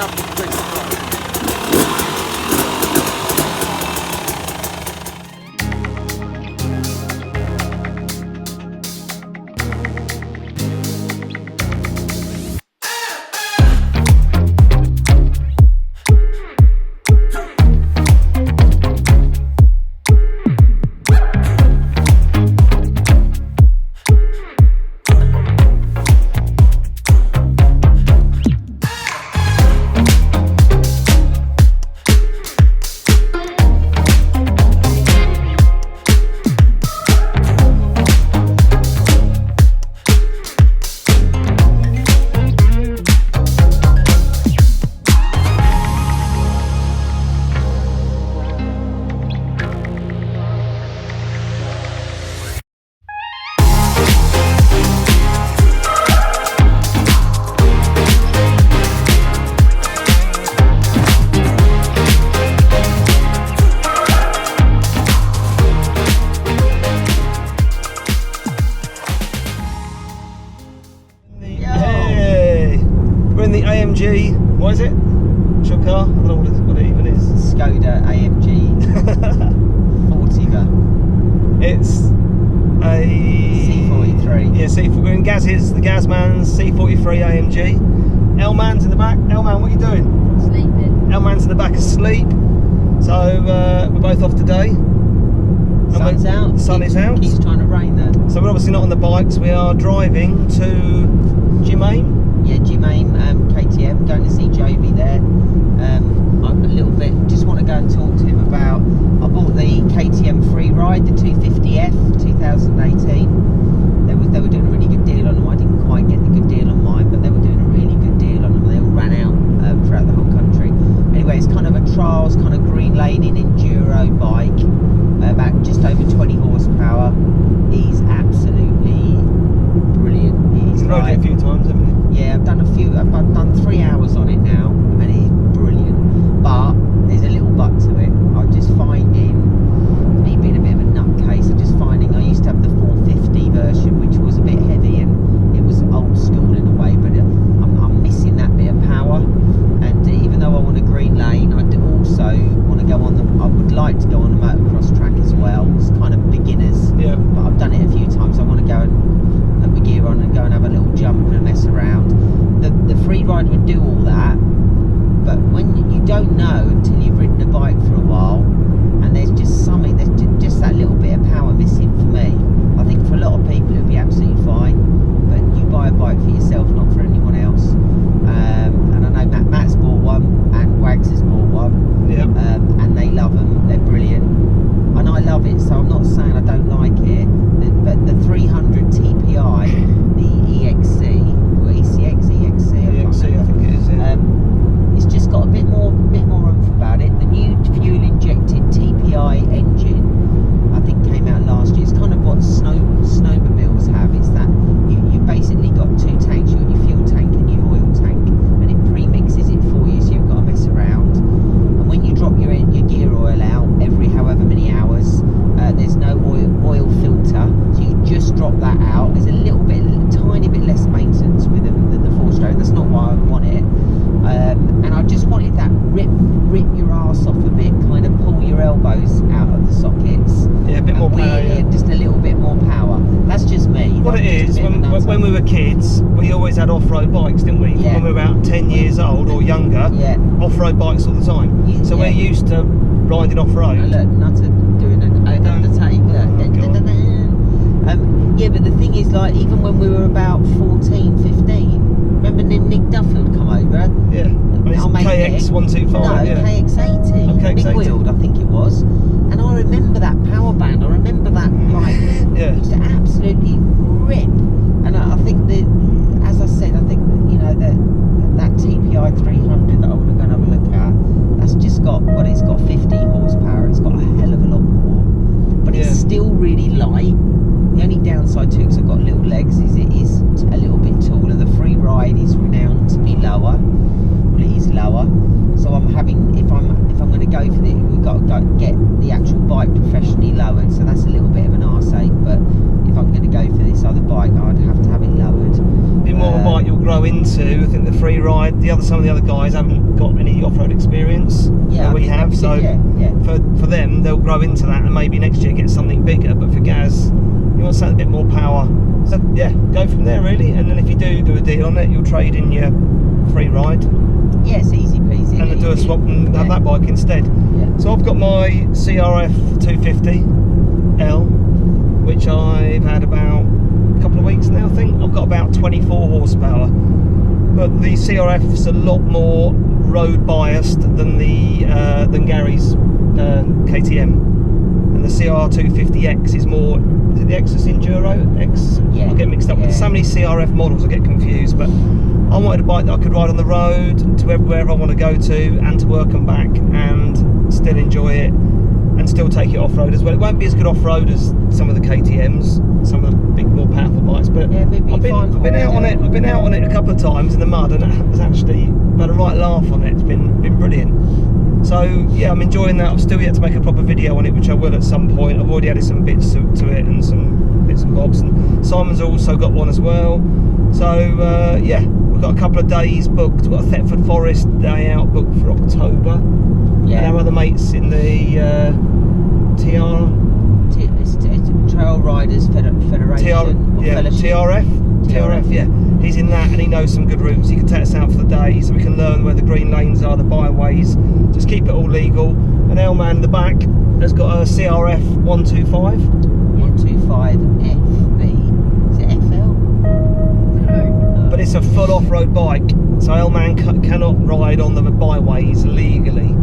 lovely crisp ride. What is it? What's your car? I don't know what it even is. Skoda AMG 40er. It's a C43. Yeah, C4. We're in Gaz's, the Gazman's C43 AMG. L-Man's in the back. L-Man, what are you doing? Sleeping. L-Man's in the back asleep. So we're both off today. Sun's out. The sun is out. Keeps trying to rain there. So we're obviously not on the bikes. We are driving to JIM AIM. Yeah, JIM AIM KTM, going to see Joby there. I'm a little bit, just want to go and talk to him about, I bought the KTM Freeride, the 250F 2018. They were doing a really good deal on them. I didn't quite get the good deal on mine, but they were doing a really good deal on them. They all ran out throughout the whole country. Anyway, it's kind of a trials, kind of green laning enduro bike, about just over 20 horsepower. He's absolutely brilliant. He's You've rode it a few times, haven't you? Yeah, I've done a few. I've done 3 hours on it now, and it's brilliant. But there's a little but to it. I'm just finding, me being a bit of a nutcase, I'm just finding I used to have the 450 version, which was a bit heavy and it was old school in a way. But I'm missing that bit of power. And even though I want a green lane, I do also want to go on the. I would like to go on a motocross track as well. It's kind of beginners. Yeah. But I've done it a few times. I want to go and put my gear on and go and have a little jump and mess around. The Freeride would do all that, but when you don't know until you've ridden a bike for a while, and there's just something, there's just that little bit of power missing for me. I think for a lot of people it would be absolutely fine, but you buy a bike for yourself, not for anyone else. And I know Matt's bought one, and Wags has bought one. Yeah. And they love them. They're brilliant, and I love it. So I'm not saying I don't like it, but the 300 TPI, the EXC, or ECX, EXC, EXC, I think it is. Yeah. It's just got a bit more oomph about it. The new fuel-injected TPI engine, I think, came out last year. It's kind of what snowmobiles have. It's that you've basically got 2 tanks. You've got your fuel tank and your oil tank, and it pre-mixes it for you, so you've got to mess around. And when you drop your gear oil out every however many hours, there's no oil filter, so you just drop that out. There's a tiny bit less maintenance with them than the 4-stroke. That's not why I want it. And I just wanted that rip your arse off a bit, kind of pull your elbows out of the sockets. Yeah, a bit more power. Yeah. Just a little bit more power. That's just me. What it is, when we were kids, we always had off-road bikes, didn't we? Yeah. When we were about 10 years old or younger, Yeah. off-road bikes all the time. So we're used to riding off-road. Oh, look, Nutter doing an undertake. Yeah, but the thing is, like, even when we were about 14, 15, remember Nick Duffield come over? Yeah. And it's KX125. No, yeah. KX80. Oh, KX80. Big wheeled, I think it was. And I remember that power band. I remember that, like, Yeah. it used to absolutely rip. And I think that, as I said, I think that, you know, that TPI 300 that I want to go and have a look at, that's just got, well, it's got 50 horsepower. It's got a hell of a lot more, but it's still really light. The only downside too, because I've got little legs, is it is a little bit taller. The Freeride is renowned to be lower. Well, it is lower. So I'm having, if I'm going to go for it, we've got to get the actual bike professionally lowered. So that's a little bit of an arse ache. But Freeride. Some of the other guys haven't got any off-road experience that we have, so for them they'll grow into that and maybe next year get something bigger. But for Gaz, you want something a bit more power. So yeah, go from there really. And then if you do a deal on it, you'll trade in your Freeride. Yes, easy peasy. And then do a swap and have that bike instead. Yeah. So I've got my CRF 250L, which I've had about a couple of weeks now. I think I've got about 24 horsepower. But the CRF's a lot more road biased than Gary's KTM, and the CR250X is more. Is it the X is Enduro X? Yeah. I get mixed up with so many CRF models. I get confused. But I wanted a bike that I could ride on the road to wherever I want to go to, and to work and back, and still enjoy it, and still take it off road as well. It won't be as good off road as some of the KTM's, some of the big, more powerful bikes. But yeah, I've been out on it. I've been out on it a couple of times in the mud, and it was actually had a right laugh on it. It's been brilliant. So yeah, I'm enjoying that. I've still yet to make a proper video on it, which I will at some point. I've already added some bits to it and some bits and bobs. And Simon's also got one as well. So yeah, we've got a couple of days booked. We've got a Thetford Forest day out booked for October. Yeah. And our other mates in the Trail Riders Federation. TRF, yeah. He's in that, and he knows some good routes. He can take us out for the day, so we can learn where the green lanes are, the byways. Just keep it all legal. And Elman in the back has got a CRF 125. 125FB. Is it FL? No. But it's a full off-road bike, so Elman cannot ride on the byways legally.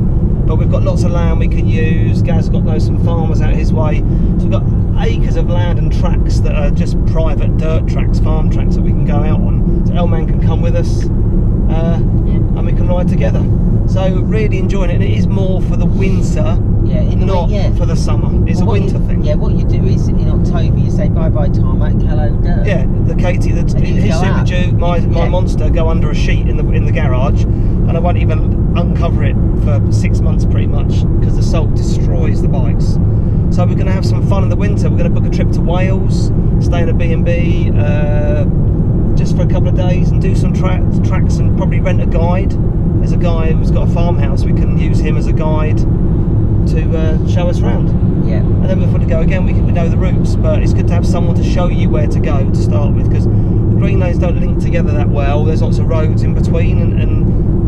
But we've got lots of land we can use. Gaz got some farmers out his way, so we've got acres of land and tracks that are just private dirt tracks, farm tracks that we can go out on. So Elman can come with us, and we can ride together. So really enjoying it. And it is more for the winter, not for the summer. It's a winter thing. Yeah, what you do is in October you say bye bye tarmac, hello dirt. Yeah, the Katie, his Super Duke, my monster, go under a sheet in the garage, and I won't even uncover it for 6 months pretty much, because the salt destroys the bikes. So we're going to have some fun in the winter. We're going to book a trip to Wales, stay in a B&B just for a couple of days, and do some tracks, and probably rent a guide. There's a guy who's got a farmhouse. We can use him as a guide to show us around. Yeah. And then before we go again, we know the routes, but it's good to have someone to show you where to go to start with, because the green lanes don't link together that well. There's lots of roads in between, and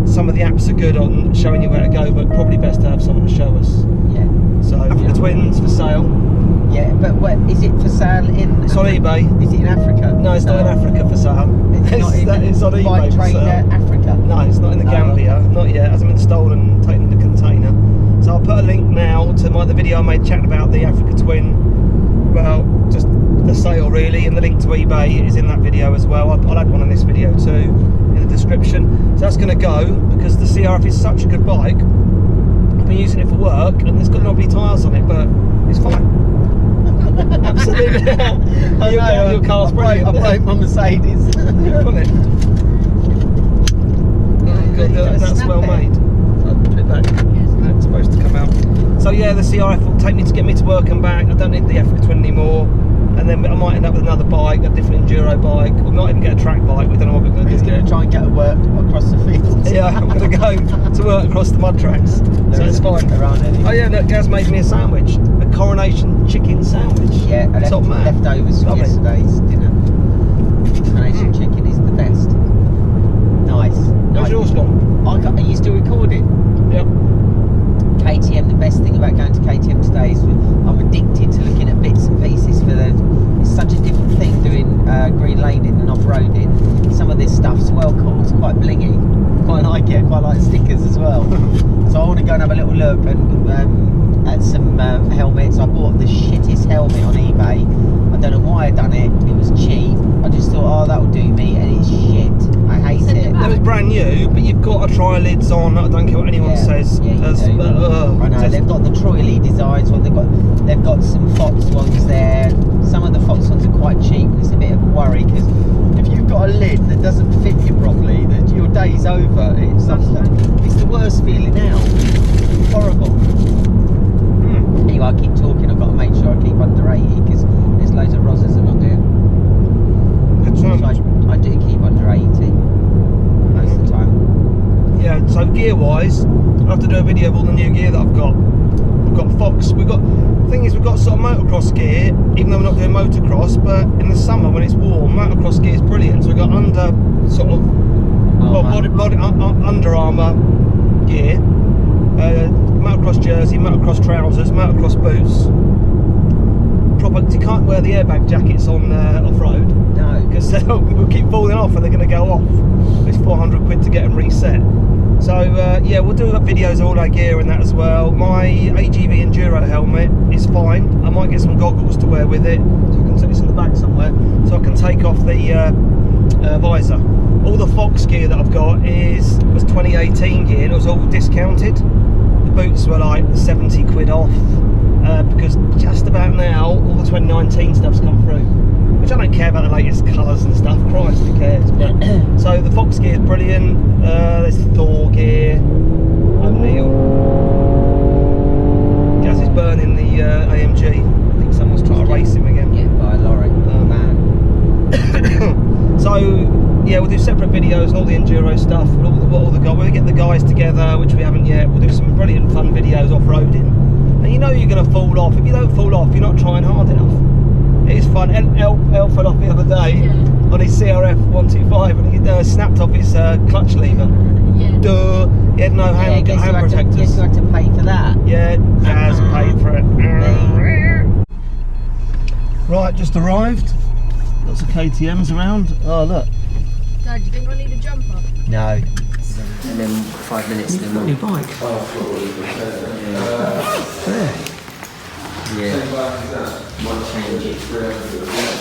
some of the apps are good on showing you where to go, but probably best to have someone to show us. Yeah. So Africa Twins for sale. Yeah, but what is it for sale in? It's on eBay. Is it in Africa? No, it's not in Africa for sale. It's on eBay for sale. Africa. No, it's not in the Gambia. Not yet. It hasn't been stolen and taken in the container. So I'll put a link now to the video I made chatting about the Africa Twin, about just the sale really, and the link to eBay is in that video as well. I'll add one in this video too in the description. So that's going to go, because the CRF is such a good bike. I've been using it for work, and it's got lovely tyres on it, but it's fine. Absolutely. Your car's brilliant. I broke my Mercedes. Pull it. That's well made. I'll put it back. It's supposed to come out. So yeah, the CRF will take me to get me to work and back. I don't need the Africa Twin anymore. And then I might end up with another bike, a different enduro bike. We might even get a track bike. We don't know what we're going to do. He's going to try and get to work across the fields. Yeah, I'm going to go to work across the mud tracks. So it's fine. Oh yeah, look, Gaz made me a sandwich. A Coronation chicken sandwich. Yeah, leftovers from yesterday's dinner. Coronation chicken is the best. Nice. Where's yours gone? Are you still recording? Yep. KTM, the best thing about going to KTM today is I'm addicted to looking at bits and pieces for it's such a different thing doing green laning and off-roading. Some of this stuff's well cool, it's quite blingy. Quite like it, quite like stickers as well. So I want to go and have a little look and at some helmets. I bought the shittest helmet on eBay. I don't know why I done it. It was cheap. I just thought, oh, that'll do me, and it's shit. I hate it. It was brand new, but you've got to try lids on. I don't care what anyone says. Yeah, I know they've got the Troy Lee designs. Well, they've got some Fox ones there. Some of the Fox ones are quite cheap, and it's a bit of a worry, because if you've got a lid that doesn't fit you properly, that your day's over. It's the worst feeling now. It's horrible. Anyway, I keep talking. I've got to make sure I keep under 80, because there's loads of rozzers along here. Good So I do keep under 80 most of the gear wise, I'll have to do a video of all the new gear that I've got. We've got Fox, the thing is we've got sort of motocross gear, even though we're not doing motocross, but in the summer when it's warm, motocross gear is brilliant. So we've got Under Armour gear, motocross jersey, motocross trousers, motocross boots. You can't wear the airbag jackets on off-road. No. Because they'll keep falling off and they're going to go off. It's 400 quid to get them reset. So yeah, we'll do videos of all our gear and that as well. My AGV Enduro helmet is fine. I might get some goggles to wear with it. So I can take this in the back somewhere. So I can take off the visor. All the Fox gear that I've got was 2018 gear and it was all discounted. The boots were like 70 quid off. Because just about now all the 2019 stuff's come through, which I don't care about the latest colours and stuff. Christ, who cares? But so the Fox gear is brilliant. There's Thor gear. O'Neill. Gaz is burning the AMG. I think someone's trying to race him again. Yeah, by a lorry. Man. So yeah, we'll do separate videos and all the enduro stuff. We'll get the guys together, which we haven't yet. We'll do some brilliant fun videos off-roading. And you know you're going to fall off. If you don't fall off, you're not trying hard enough. It is fun. El fell off the other day on his CRF 125 and he snapped off his clutch lever. Yeah. Duh. He had no hand protectors. Guess you had to pay for that. Yeah, Jazz paid for it. Right, just arrived. Lots of KTMs around. Oh, look. Dad, do you think I need a jumper? No. And then 5 minutes then we'll... New bike. There. Yeah. Might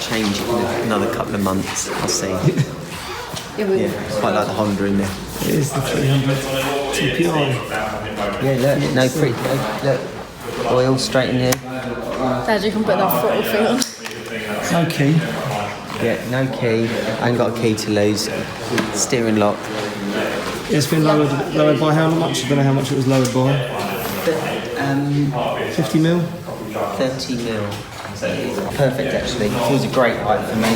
change it in another couple of months. I'll see. Yeah, quite like the Honda in there. It is the 300 TPI. Yeah, look, no free, look, oil straight in here. Dad, you can put that throttle thing on. No key. Yeah, no key. I ain't got a key to lose. Steering lock. It's been lowered by how much? I don't know how much it was lowered by. 50 mil? 30 mil. Perfect actually. Feels a great height for me.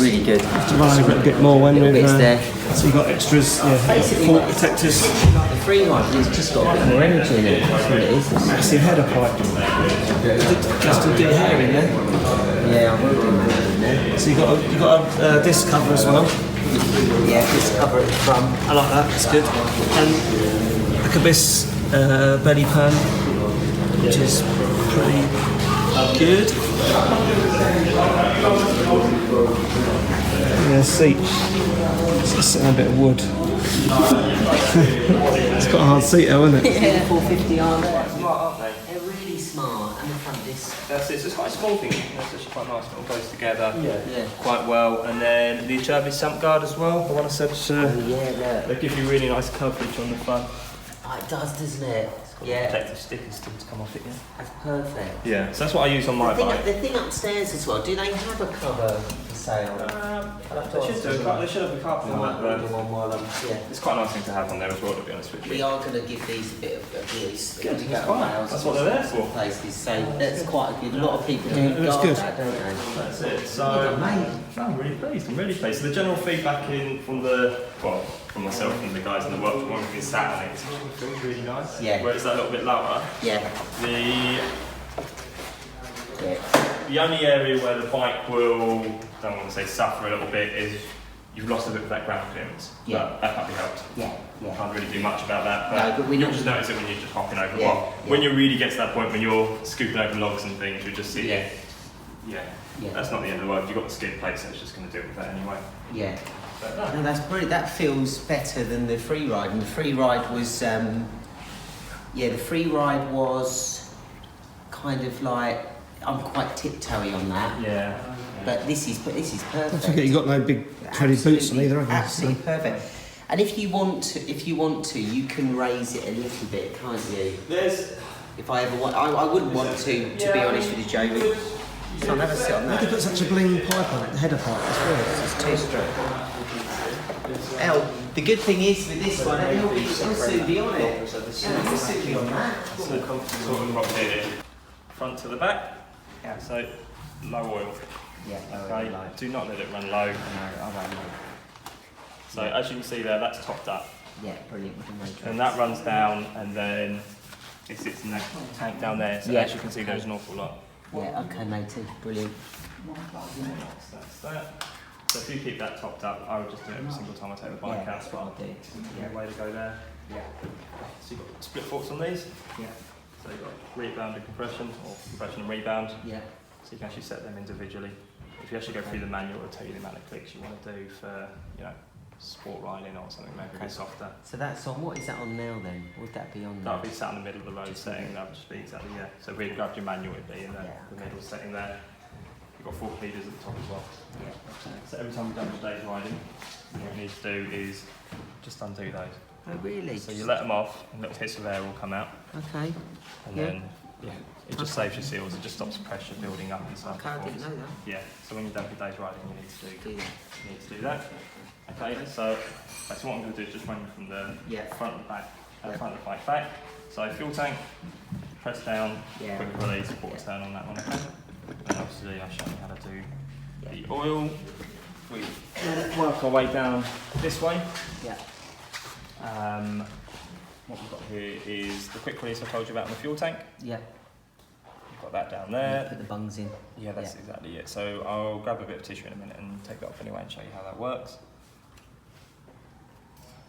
Really good. To run over it a bit more when we've there. So you've got extras, fork protectors. The Freeride has just got a bit more energy in it. That's what it is. Massive header pipe. Just to do hair in there. Yeah, I will do that in there. So you've got a disc cover as well. Yeah, disc cover at the front. I like that, it's good. And the Cabis belly pan, which is pretty good. Yeah, seat. It's just sitting on a bit of wood. It's got a hard seat though, isn't it? Yeah. 450 are there. They're really smart, and the front disc. That's it. So it's quite a small thing. It's actually quite nice. It all goes together Yeah. quite well. And then the Turbo sump guard as well. The one I said. Yeah, They give you really nice coverage on the front. Oh, it does, doesn't it? Yeah. Protective stickers still to come off it. Yeah. That's perfect. Yeah. So that's what I use on my bike. The thing upstairs as well, do they have a cover for sale? They should do. They should have a carpet on that, but Yeah. it's quite a nice thing to have on there as well. To be honest with you. We are going to give these a bit of abuse. Good, To that's go fine. around That's what they're there for. Places, so that's quite a good. A lot of people do looks guard good. that, don't they? That's it. So I'm really pleased. I'm really pleased. So the general feedback from myself and the guys in the workshop when we've been sat on it, it feels really nice. Yeah. Where it's that little bit lower. Yeah. The only area where the bike will, don't want to say suffer a little bit, is you've lost a bit of that ground clearance. Yeah. But that can't be helped. Yeah. Can't really do much about that. No, but we you'll know- just notice it when you're just hopping over. Yeah, Well, when you really get to that point when you're scooping over logs and things, you just see Yeah. Yeah. Yeah. That's not the end of the world. You've got the skid plate, so it's just going to deal with that anyway. Yeah. But No, that's brilliant. That feels better than the Freeride. And the Freeride was, the Freeride was kind of like, I'm quite tiptoey on that. Yeah. But this is perfect. Don't forget you've got no big tready boots on either, have you? Absolutely perfect. And if you want to, you can raise it a little bit, can't you? If I ever want, I wouldn't want to be honest with you, Joey. So I'll never sit on Why that. they put such a bling pipe on it, the header pipe? It's weird. It's two-stroke. The good thing is with this one, it'll soon be on it. It'll soon be on that. So sort of rock here, front to the back. Yeah. So low oil. Yeah. Okay. Do not let it run low. No, I won't. So as you can see there, that's topped up. Yeah, brilliant. With the matrix. And that runs down, and then it sits in that tank down there. So as you can see, there's an awful lot. Yeah, okay, matey, brilliant. That's that. So if you keep that topped up, I would just do it every single time I take the bike out. That's what I'll do. Yeah, way to go there. Yeah. So you've got split forks on these. Yeah. So you've got rebound and compression, or compression and rebound. Yeah. So you can actually set them individually. If you actually go through the manual, it'll tell you the amount of clicks you want to do for, you know, sport riding or something maybe a bit softer. So that's on, what is that on now then? Would that be on there? That'll be sat in the middle of the road setting, that would just be exactly, yeah. So if we grabbed your manual, it'd be in the middle setting there. You've got 4 feeders at the top as well. Yeah, okay. So every time we've done today's riding, what we need to do is just undo those. Oh really? So you let them off, and little hits of air will come out. Okay. And then, it just saves your seals, it just stops pressure building up inside Okay, I the didn't forks. know that. Yeah, so when you're done with your day's riding, you need to Do that. you need to do that. Okay, so what I'm going to do is just run you from the front of the back, front of the bike back. So fuel tank, press down, quick release, quarter turn on that one. Okay. And obviously I'll show you how to do the oil. We work our way down this way. Yeah. What we've got here is the quick release I told you about in the fuel tank. Yeah. We've got that down there. Put the bungs in. Yeah, that's exactly it. So I'll grab a bit of tissue in a minute and take that off anyway and show you how that works.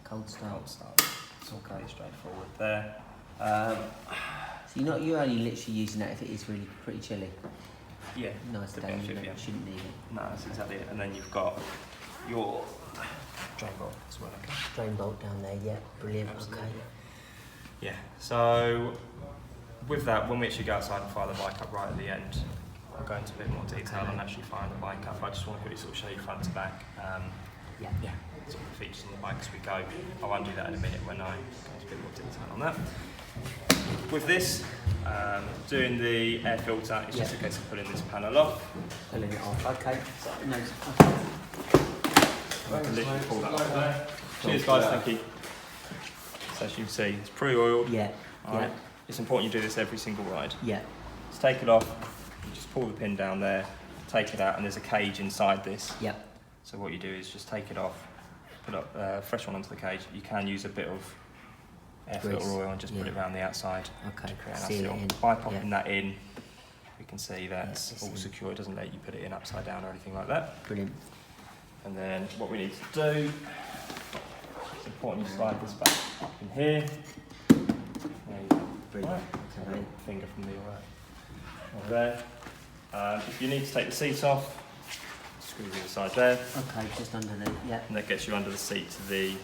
Cold start. Cold start. It's all pretty straightforward there. So you're only literally using that if it is really pretty chilly. Yeah, Nice day, you shouldn't need it. No, that's exactly it. And then you've got your drain bolt as well. Okay. Drain bolt down there, yeah, brilliant. Absolutely. Okay. Yeah. So with that, when we actually go outside and fire the bike up right at the end, I'll go into a bit more detail and actually fire the bike up. I just want to quickly sort of show you front to back. Yeah. Sort of the features on the bike as we go. I'll undo that in a minute when I go into a bit more detail on that. With this, doing the air filter, it's just a case of pulling this panel off. Pulling it off, okay. No, I can literally pull that off there. Cheers guys, thank you. So as you can see, it's pre-oiled. Yeah. Alright. It's important you do this every single ride. Yeah. Just take it off, you just pull the pin down there, take it out, and there's a cage inside this. Yeah. So what you do is just take it off, put a fresh one onto the cage. You can use a bit of air filter oil and just put it around the outside. Okay. To create a Seal nice it in. By popping that in, we can see that's it's all in. secure. It doesn't let you put it in upside down or anything like that. Brilliant. And then what we need to do, it's important you slide this back up in here. There you go. Brilliant. Right. Okay. Finger from the over there. If you need to take the seat off, screw the other side there, Okay, just under the, yeah. and that gets you under the seat to the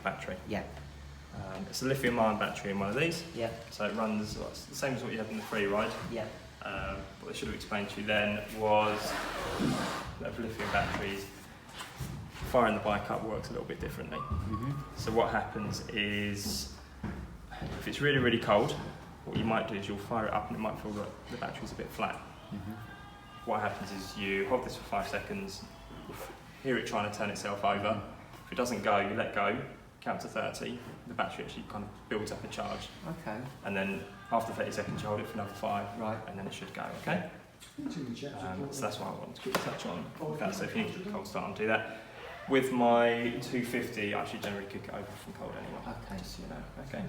battery. Yeah. It's a lithium-ion battery in one of these, Yeah. so it runs it's the same as what you had in the Freeride. Yeah. What I should have explained to you then was that for lithium batteries, firing the bike up works a little bit differently. So what happens is, if it's really, really cold, what you might do is you'll fire it up and it might feel like the battery's a bit flat. What happens is you hold this for 5 seconds, hear it trying to turn itself over. If it doesn't go, you let go, count to 30, the battery actually kind of builds up a charge. Okay. And then after 30 seconds you hold it for another 5, Right. and then it should go, okay? So that's why I wanted to quickly touch on with that. So if you need to cold start and do that. With my 250, I actually generally kick it over from cold anyway. Okay. Just so you know, okay.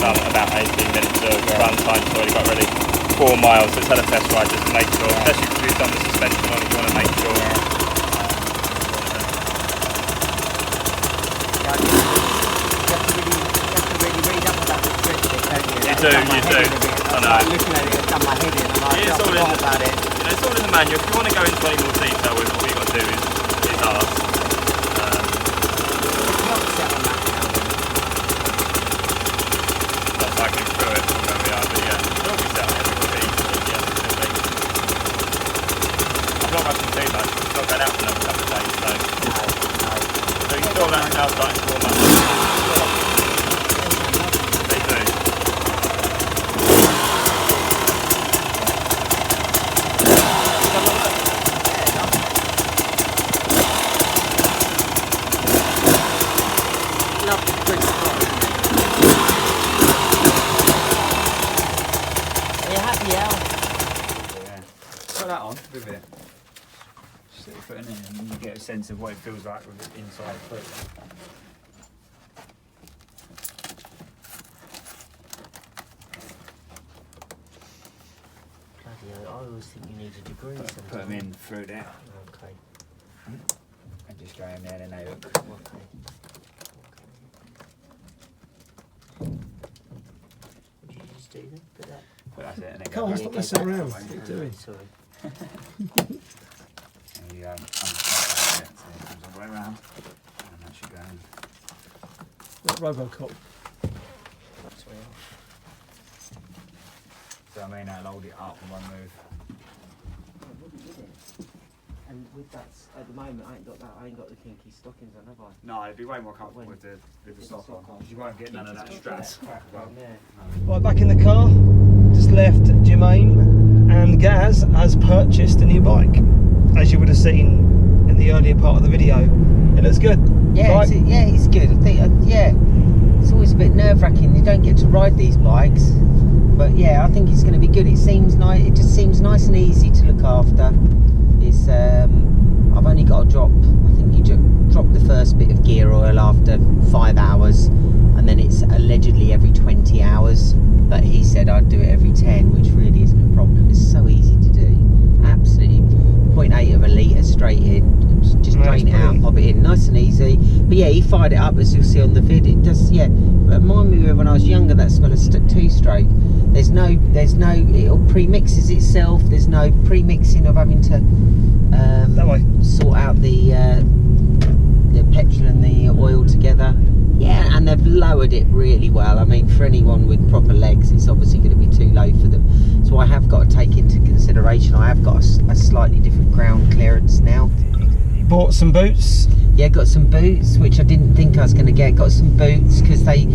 About 18 minutes of run time, so already got ready 4 miles. So it's had a test ride just to make sure, especially because we've done the suspension on it, you want to make sure. You have to really read up about the script, don't you? You do. I know. Looking at it, it's done my head in, and I It's all in about it. You know, it's all in the manual. If you want to go into any more detail with it, all you've got to do is ask. Cycling through it from where we are, but yeah, it'll be set on everybody. I'm not rushing too much, it's not going out for another couple of days, so. So you saw that now starting to warm up. They do. hell. Yeah. Put that on with it. Stick your foot in it and you get a sense of what it feels like with the inside foot. I always think you need a degree. Put them in through there. Okay. And just go in there and they hook. Okay. What did you just do then? Put that. But that's it. And then Come on, stop messing around. What are you doing? Sorry. There you go. So it comes all the way around. And that should go in. Robocop. So I mean, I'll hold it up in one move. And with that, at the moment, I ain't got the kinky stockings on, have I? No, it'd be way more comfortable with the stock on. You won't get none of that stress. Right, back in the car. Just left JIM AIM, and Gaz has purchased a new bike, as you would have seen in the earlier part of the video. It looks good. Yeah, right? It's good. I think, yeah, it's always a bit nerve-wracking. You don't get to ride these bikes, but yeah, I think it's going to be good. It seems nice. It just seems nice and easy to look after. It's I've only got to drop. I think you drop the first bit of gear oil after 5 hours, and then it's allegedly every 20 hours. But he said I'd do it every 10, which really isn't a problem. It's so easy to do. Absolutely, 0.8 of a litre straight in. Just drain it out, pop it in, nice and easy. But yeah, he fired it up, as you'll see on the vid. It does, yeah, remind me of when I was younger. That's got a 2-stroke. There's no, it pre-mixes itself. There's no pre-mixing of having to sort out the petrol and the oil together. Yeah, and they've lowered it really well. I mean, for anyone with proper legs, it's obviously going to be too low for them. So I have got to take into consideration, I have got a slightly different ground clearance now. You bought some boots? Yeah, got some boots, which I didn't think I was going to get. Got some boots because they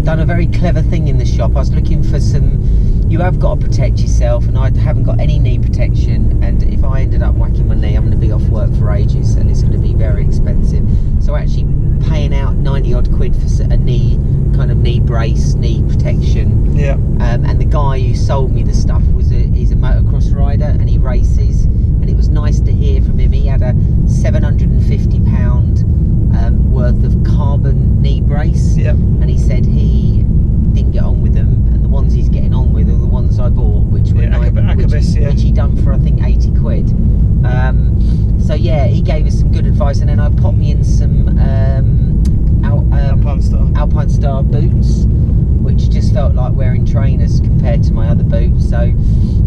done a very clever thing in the shop. I was looking for some, you have got to protect yourself, and I haven't got any knee protection, and if I ended up whacking my knee, I'm going to be off work for ages, and it's going to be very expensive. So actually paying out 90 odd quid for a knee brace, knee protection. Yeah. And the guy who sold me the stuff he's a motocross rider, and he races, and it was nice to hear from him. He had a £750 worth of carbon knee brace. Yep. And he said he didn't get on with them, and the ones he's getting on with are the ones I bought, which were which he done for I think 80 quid. So yeah, he gave us some good advice, and then I popped me in some Alpine Star boots, which just felt like wearing trainers compared to my other boots. So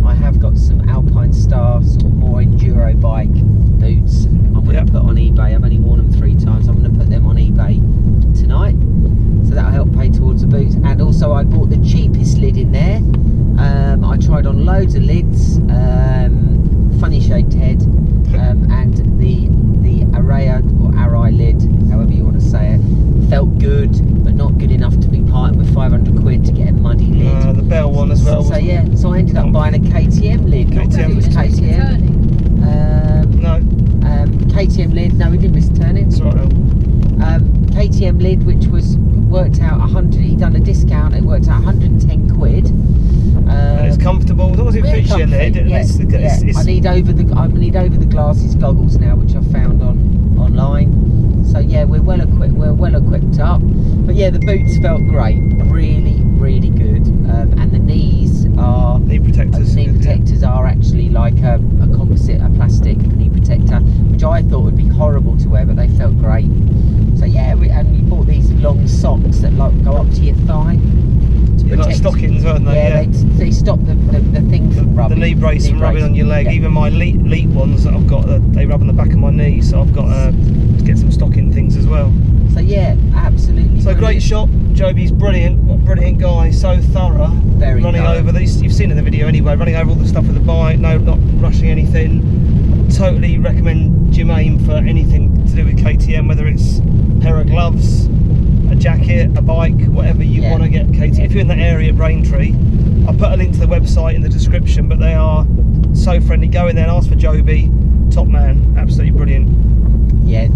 I have got some Alpine Star sort of more enduro bike boots. I'm going to put on eBay. I've only worn them 3 times. I'm going to put them on eBay tonight, so that'll help pay towards the boots. And also I bought the cheapest lid in there. I tried on loads of lids, funny shaped head, and the Araya or Arai lid, however you want to say it, felt good, but not good enough to be parting with 500 quid to get a muddy lid. The Bell one as well. So yeah, so I ended up buying a KTM lid. KTM. It was KTM. No. KTM lid. No, we didn't miss turning. Sorry. KTM lid, which worked out 100. He done a discount. It worked out 110 quid. And it's comfortable. As long as it fits your lid. I need over the glasses goggles now, which I found online. So yeah, we're well equipped. We're well equipped up. But yeah, the boots felt great. Really, really good. And the knees are knee protectors. Knee protectors are actually like a composite, a plastic knee protector, which I thought would be horrible to wear, but they felt great. So yeah, we bought these long socks that go up to your thigh. Like stockings, weren't they? Yeah, they stop the thing from rubbing. The knee brace from rubbing on your leg. Yeah. Even my elite ones that I've got, they rub on the back of my knee, so I've got to get some stocking things as well. So yeah, absolutely. So brilliant. Great shop. Joby's brilliant. What a brilliant guy. So thorough. Very running thorough. over these. You've seen in the video anyway. Running over all the stuff with the bike. No, not rushing anything. Totally recommend JIM AIM for anything to do with KTM, whether it's a pair of gloves, a jacket, a bike, whatever you want to get KTM. If you're in that area, Braintree, I'll put a link to the website in the description, but they are so friendly. Go in there and ask for Joby. Top man, absolutely brilliant. Yeah,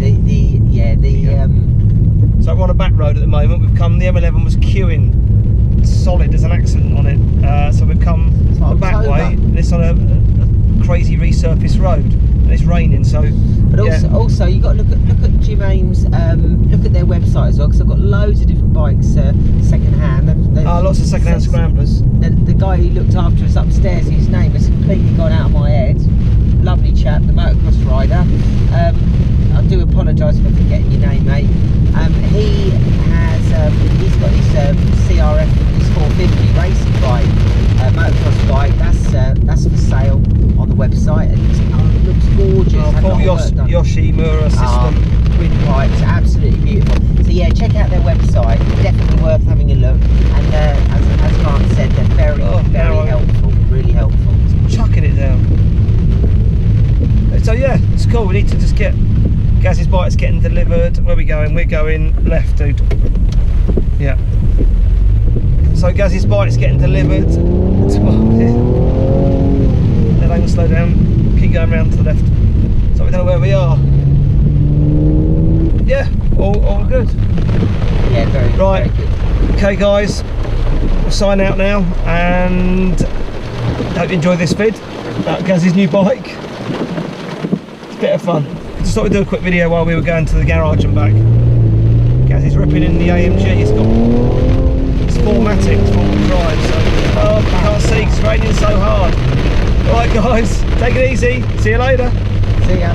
so we're on a back road at the moment. We've come, the M11 was queuing solid. There's an accident on it, so we've come like the back October. way. And it's on a crazy resurfaced road, and it's raining. So, But also you got to look at JIM AIM's, look at their website as well, because they've got loads of different bikes second hand. Lots of second hand scramblers. The guy who looked after us upstairs, his name has completely gone out of my head. Lovely chap, the motocross rider. I do apologise for forgetting your name, mate. He has, he's got his CRF, his 450 racing bike, motocross bike. That's for sale on the website, and it looks gorgeous. Had a Full lot of work done. Yoshimura system. Twin pipes, absolutely beautiful. So yeah, check out their website. Definitely worth having a look. And as Grant said, they're very helpful. Really helpful. Chucking it down. So yeah, it's cool. We need to just get Gaz's bike's getting delivered. Where are we going? We're going left, dude. Yeah. So Gaz's bike's getting delivered. Then I can slow down. Keep going round to the left. So we don't know where we are. Yeah, all good. Yeah, Right. very good. Okay, guys. We'll sign out now, and hope you enjoy this vid about Gaz's new bike. It's a bit of fun. Just thought we'd do a quick video while we were going to the garage and back. Gaz is ripping in the AMG. It's 4matic, it's 4-wheel drive, so you can't see 'cause it's raining so hard. Alright guys, take it easy. See you later. See ya.